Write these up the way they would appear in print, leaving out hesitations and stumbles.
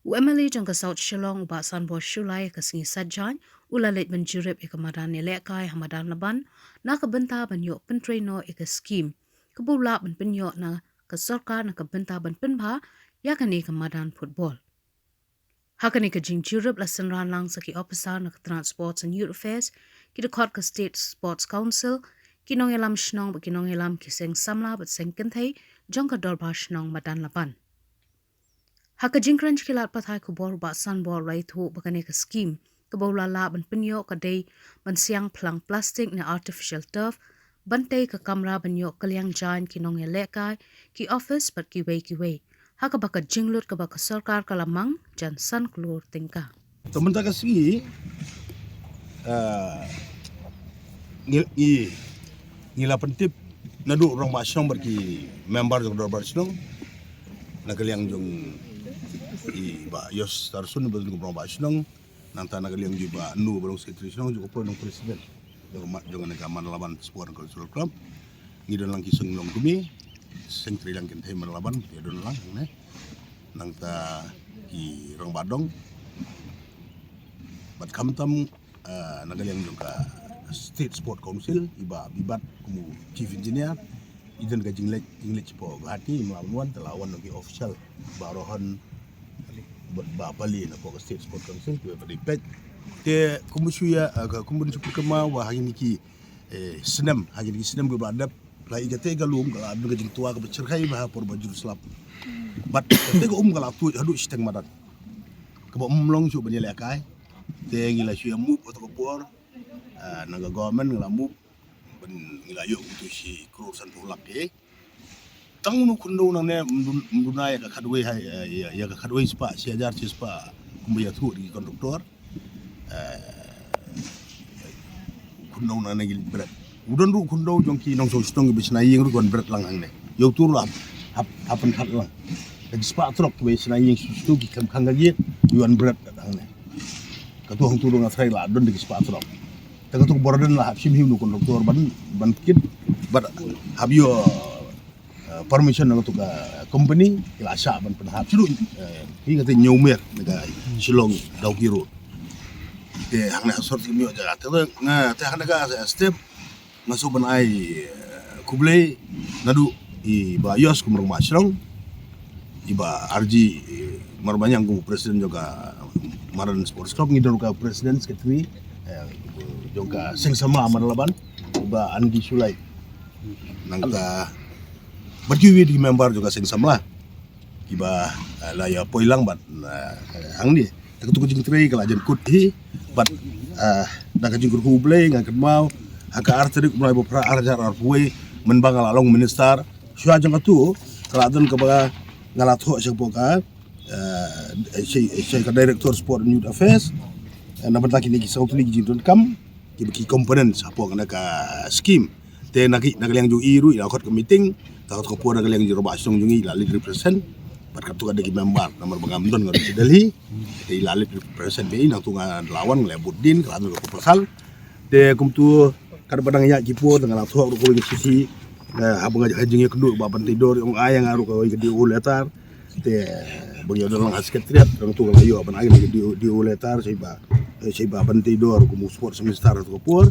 UMLA jangka South Shillong uba sanbo shulai ka singi sajjan ulalit banjurip ika madan nelekai hamadan laban na kabenta banyo pentreno ika skim kebula ban penyo na ka sorka na kabenta ban penba yakani ka madan football. Hakani ka jingjurip lasan ranlang sa ki opisa na ka transports and youth affairs ki dekot ka state sports council kinong elam shnong ba kinong elam kiseng samla bat seng kenthai jangka dorba shnong madan laban. Haka jingkran kilat pathai kubor ba sunball rai thu bakane ka scheme kabola la ban pinyo ka day ban siang plang plastic na artificial turf bantay ka kamera banyo kalyang jan kinong elekai ki office pat ki way haka baka jinglut ka baka sarkar kalamang jan san klur tingka Teman-teman kasi ngila pentip nadu orang basyong berki member jong dor basyong nagaliang jong ba yos tarsun betul orang basyong nanta nagaliang juga nu barong sekretari syong juga pro presiden jong nagaman laban sport cultural club ngidon lang kisung long kumi sekretari lang kentay malaban yadon lang ne nangta ki rong badong bat kamtam nagaliang juga State Sport Council iba bibat kumu chief engineer idan ka jinglet po hati melawan telawan lagi official barohan ba pali na po State Sport Council tu beripet te kumu suya kumu suku kema wa hagi niki senam hagi niki senam go badap la igate galum ka adu ka jing tua ka bercerkai ba por bajur slap bat te go kala tu hadu isteng madan ka ba umlong su banyele kai te ngila suya mu atau por naga government ngelamu ben ngilayo itu si kurusan pulak tang nu kundo nang ne mdunaya ka kadwe ya ka kadwe spa si ajar si spa kumbuya tu di konduktor kundo nang ne gil berat udon ru kundo jongki nong so stong bisna ying ru kon berat lang hang ne yo tur la hapen khat lang di spa trok we sna ying stu ki kam khanga gi yuan berat hang ne ka tu hang tu nga thai la don di spa trok Tengah tu borden lah sim hiu nukun doktor ban kit but have you permission untuk company ila sha ban penhap silu hi ngate nyumer naga silong dau kiro te hang na sort mi aja te nga te hang naga step ngaso ban ai kuble nadu I ba yos kumrong maslong iba RG marbanyang ku presiden juga maran sports club ngidor ka presiden sekretari juga sing sama laban ba Andi Sulai nangka berjuwi di member juga sing sama iba laya poilang bat hang ni tak tu jing trei kala jen kuthi bat daga jing kuble ngaket mau aka arterik mulai bopra arjar arpuwe menbangal along minister syua jang tu kala don ke ba ngalatho sepoka saya director sport and youth affairs nabat lagi ni kisau tu lagi jindon kam ki components apo kana ka scheme te nagaliang ju iru ila khot ka meeting ta khot ko nagaliang ju robasong jungi ila represent pat ka tu ka dagi member nomor bangamdon ngado ci delhi te ila represent be nang tunga lawan lebudin ka anu ko pasal te kum tu kada badang ya kipo dengan atho ko ngi sisi habang hajingi kendu baban tidor yung ayang aru ko di uletar te bagi orang sekretariat orang tu kalau ayo apa lagi di uletar saya ban tidor ko sport semester ko por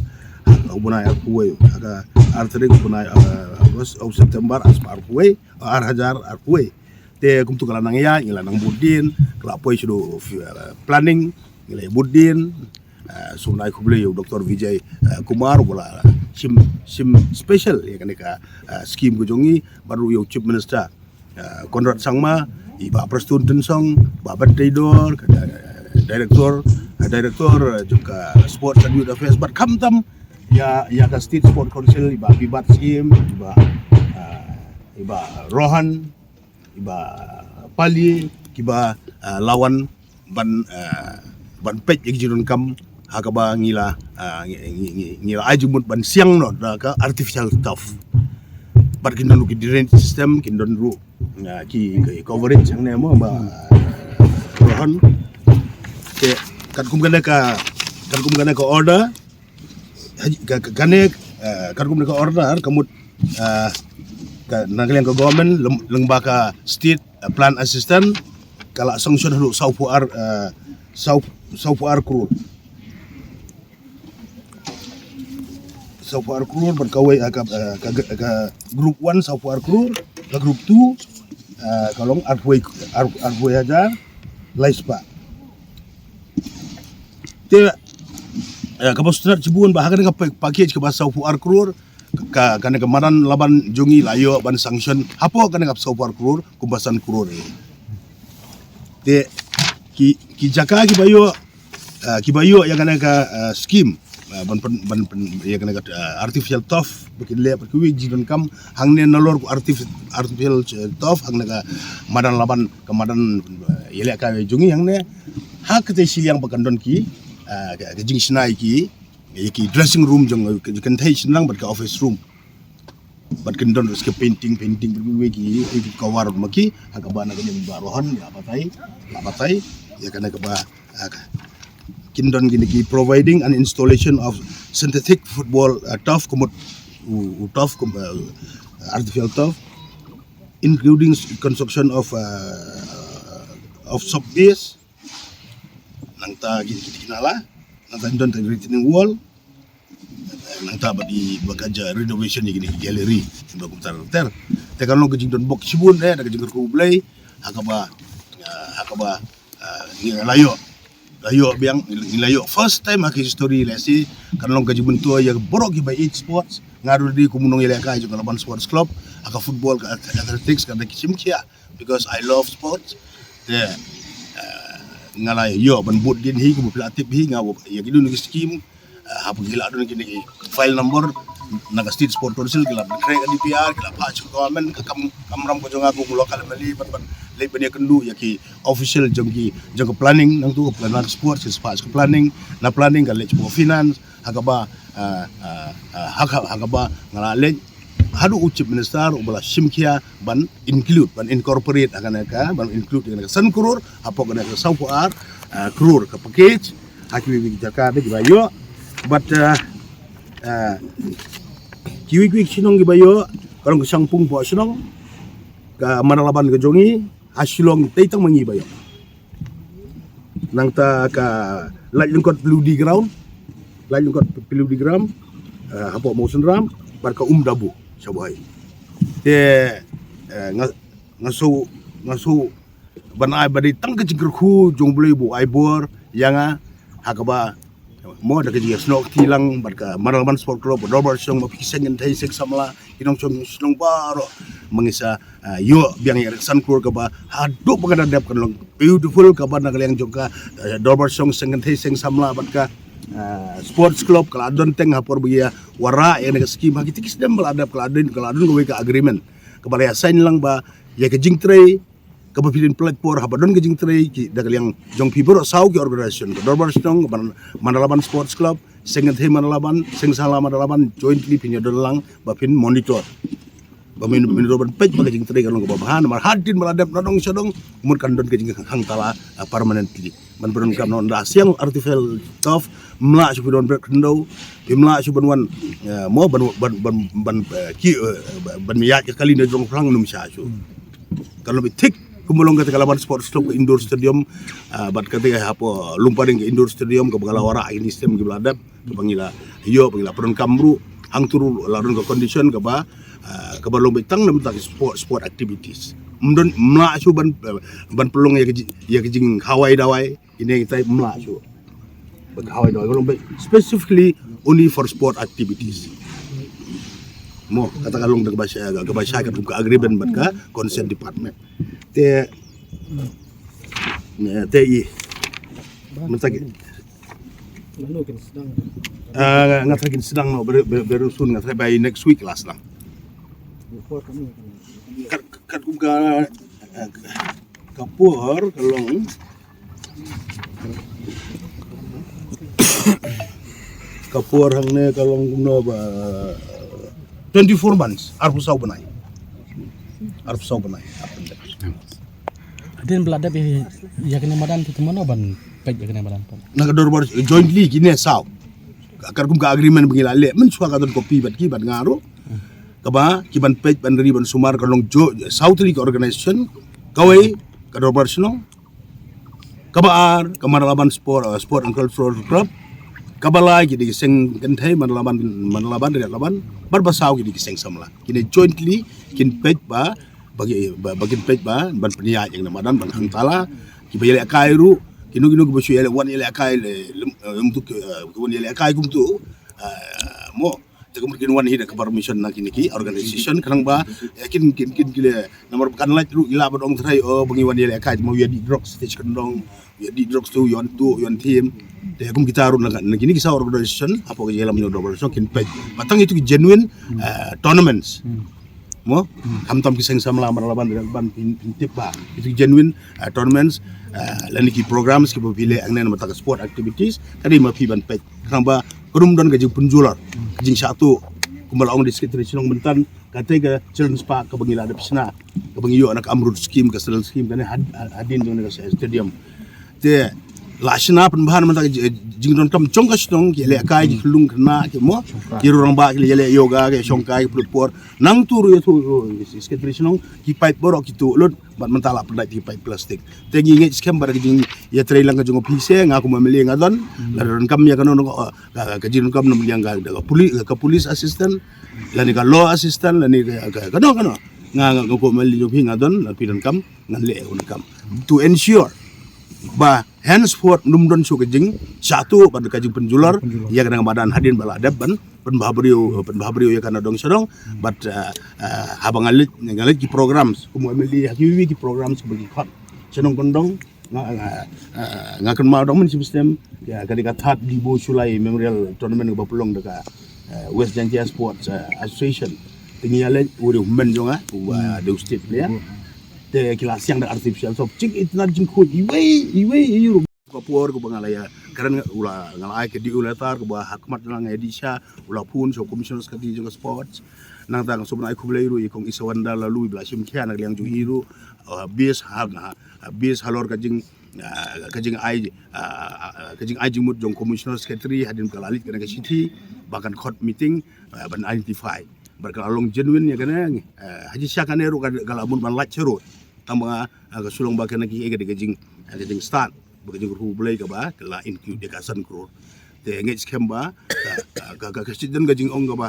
ubunay arpuwe aga artering ubunay August o September aspar arpuwe hajar arpuwe te kum tu kala nang ya ngila nang budin kala poy sudo planning ngila budin sunai ko beliau Dr. Vijay Kumar bola sim special ya kan ka scheme ko jongi baru yo chief minister Konrad Sangma iba prestun tensong baban tidor director juga sport and youth affairs but kamtam ya ka state sport council iba bibat sim iba rohan iba pali iba lawan ban pej jiron kam hakaba ngila ajumut ban siang no da ka artificial turf but kindon ki drainage system kindon ru ki coverage ang nemo ba rohan ke kan kum gana ka order kan kum ka order kamut ka nagaliang ka government lembaka state plan assistant kala sanction halu saupuar krur saupuar krur berkawai ke grup 1 saupuar krur ke grup 2 kalong arpoi aja laispa te kapostrat cibuan bahagan ka package ke basau puar krur kana kemaran laban jungi layo ban sanction hapo kana kap saupuar krur kumbasan krur te ki jaka ki bayo yang kana ka scheme ban ya kana ka artificial turf bikin le perkuwi jidan kam hangne nolor ku artificial turf hangne ka madan laban kemadan yele ka jungi hangne hak te siliang bakandon ki jing sinai ki dressing room jong kan thai sinang bat ka office room bat kan don ke painting berwe ki kawar maki akaba na kan barohan ya batai ya kana ka ba kindon gini ki providing an installation of synthetic football turf kumut turf artificial turf including construction of soft base nangta kinala nangta don ta retaining wall nangta badi bakaja renovation ni gini gallery bakum ter te kan lo gejing don box sibun da gejing ko blay hakaba layo biang layo first time haki history lesi kan lo gejing bentua ya borok by each sports ngaru di kumunong ile ka juga laban sports club aka football ka athletics ka kimkia because I love sports yeah ngalai yo ban bot din hi ku pelatip hi ngawo ya gidu ni scheme hapu gila don gini file number naga state sport council gila krek DPR gila patch government kamram ko jonga ko lokal mali ban le bania kendu ya ki official jongki planning nang tu plan sports is patch planning na planning ka le finance hakaba hakaba ngalale hadu ucip minister ubala simkia ban incorporate akan ban include dengan san krur apa kena ke saupuar krur ke package hakwi jaka de bayo but kiwi sinong bayo kalau sangpung po sinong ka manalaban ke jongi hasilong teitang mangi bayo nang ta ka lajengkot blue di ground hapo motion ram barka dabu sabuhay te ngaso banai badi tang kejingkerku jong boleh bu aibor yanga hakaba mo da kejing snok tilang barka maralman sport club dorbar song mapisen ngai sek samla inong song baro mengisa yo biang ya san kur kaba hadu pagada dap kan long beautiful kaba nagaliang jongka dorbar song sengai sek samla barka sports club kaladon teng hapor biya wara yang nega scheme haki tikis dem beladap kaladon go ka agreement kebalaya sign lang ba ya ke jingtrei ke bapilin platform hapadon ke jingtrei ki dagal yang jong pibor sau ki organisation ke dorbar stong manalaban sports club sengat he manalaban seng sala manalaban jointly pinyodon lang bapin monitor bamin miniroban pej ba jingtrei kalong ke babahan mar hadin beladap nodong sodong mun kandon ke jing hang tala permanently man beron kam non siang artificial turf mla su beron brek ndo mla su banwan mo ban miyak kali na jong plang num sha su kalau bitik kumulong kata kalaban sports club ke indoor stadium bat kata hapo lumparing ke indoor stadium ke bagala wara ini sistem ke beladap ke pangila pangila peron kamru hang turu larun ke condition ke ba balong betang nam tak sport activities mdon mla su ban pelong ya kejing hawai dawai ini kita mla su ban hawai dawai kalau specifically only for sport activities mo kata kalong ke bahasa ke agreement bat ka consent department te i mentagi ngatakin sedang no berusun ngatai by next week last lang kat kumka kapur kalong kapur hangne kalong kumno ba 24 months arpu sau banai Adin beladap ya kena madan tu mana ban pej ya kena madan pun. Nak dorbar jointly kini sau. Akar kumka agreement bengila le men suka kadon kopi bat ki bat ngaru. Kaba kiban pej ban ri ban sumar kalong jo south league organization kawai ka dorbar sino Kabar Kamaralaban Sport and Cultural Club kabala gidi seng kentai manlaban dari laban berbasau gidi seng samla kini jointly kin pej ba bagi pej ba ban peniat yang namadan ban hangtala ki bayale akairu kinu gubsu yale wan yale akai untuk wan yale akai gumtu mo tegum kin wan hida kabar mission na kini organization kanang ba kin kile nomor kan la ru ila badong trai bangi wan yale akai mo yadi drugs stage kendong yadi drugs tu yon team de kum kita arun na kini kisah organization apa ke dalam organization kin pej matang itu genuine tournaments mo ham kiseng samla marlaban ban pintip ba itu genuine tournaments lani ki programs ki bile angne na mata sport activities tadi ma pi ban pej kamba kurum don gajing penjular gajing satu kumbal ong di sekitar sinong bentan kate ke children's park ke bangila ada pisna ke bangiyo anak amrud scheme ke student scheme kan hadin jong ke stadium te lasna penbahan mata jing don kam chong ka stong ki le kai ki lung kena ki mo ki rong ba ki le yoga ke songkai pur nang turu ya tu sekitar sinong ki pipe borok ki tu lut bat mentala pendai ki pipe plastik te ngi ngi scam bar jing ya trai lang ka jong pise ngaku mameli ngadon laron kam ya kanono ka jing kam nom yang ka police assistant lani ka law assistant lani ka kano nga ko mali jong ngadon lapidan kam ngan le un kam to ensure ba henceforth numdon su kejing satu pada kajing penjular ya kadang badan hadin baladab ban penbahabriu ya kana dong sedong but habang ngalit ki programs kumu amili hakiwi ki programs bagi khot senong pendong ngakan ma dong men system ya kadika that di Bo Sulai Memorial Tournament ba pelong deka West Jantia Sports Association tingi ale uri men jonga de state player te kilas yang da artificial so cing itna jing ko iwe yuru ko por ko bangalaya karan ula ngalai ke di ulatar ko ba hakmat lang edisha ula pun so commissioners ka di juga sports nang tang so na ko bleiru ikong isawanda lalu blasim kya nag liang ju hiru bis halor kajing ai mut jong commissioners secretary hadin kalalit kana ke city bahkan court meeting ban identify berkalong genuine ya kana haji syakane ru galamun ban lacero tamba aga sulong ba kana ki ega de gajing start bagajing ru bulai ka ba kala include de kasan kro te ngej skemba ka kasiden gajing ong ka ba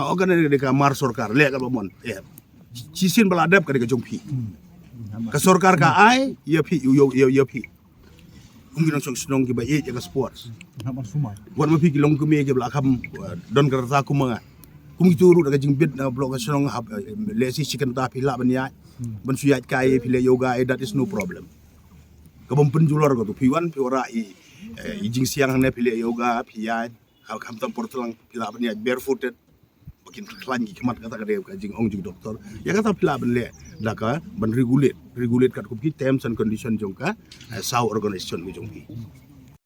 ogana de ka mar sarkar le ka ba mon cisin baladap ka de gajong pi ka sarkar ka ai ya pi yo pi ungin ang sunong ki ba ye ka sports wan ma pi kilong kumi ke blakam don karata ku mga kung ituro daga jing bit na blog sunong lesi chicken ta pila banya ban suyat kai pile yoga that is no problem kabom penjular ko to piwan piora jing siang ne pile yoga piyat kam tam portlang pila banya barefooted bakin klan gi kemat kata ka jing ong jing doktor ya kata pila ban le daka ban regulate kat ku terms and condition jongka saw organization mi jongki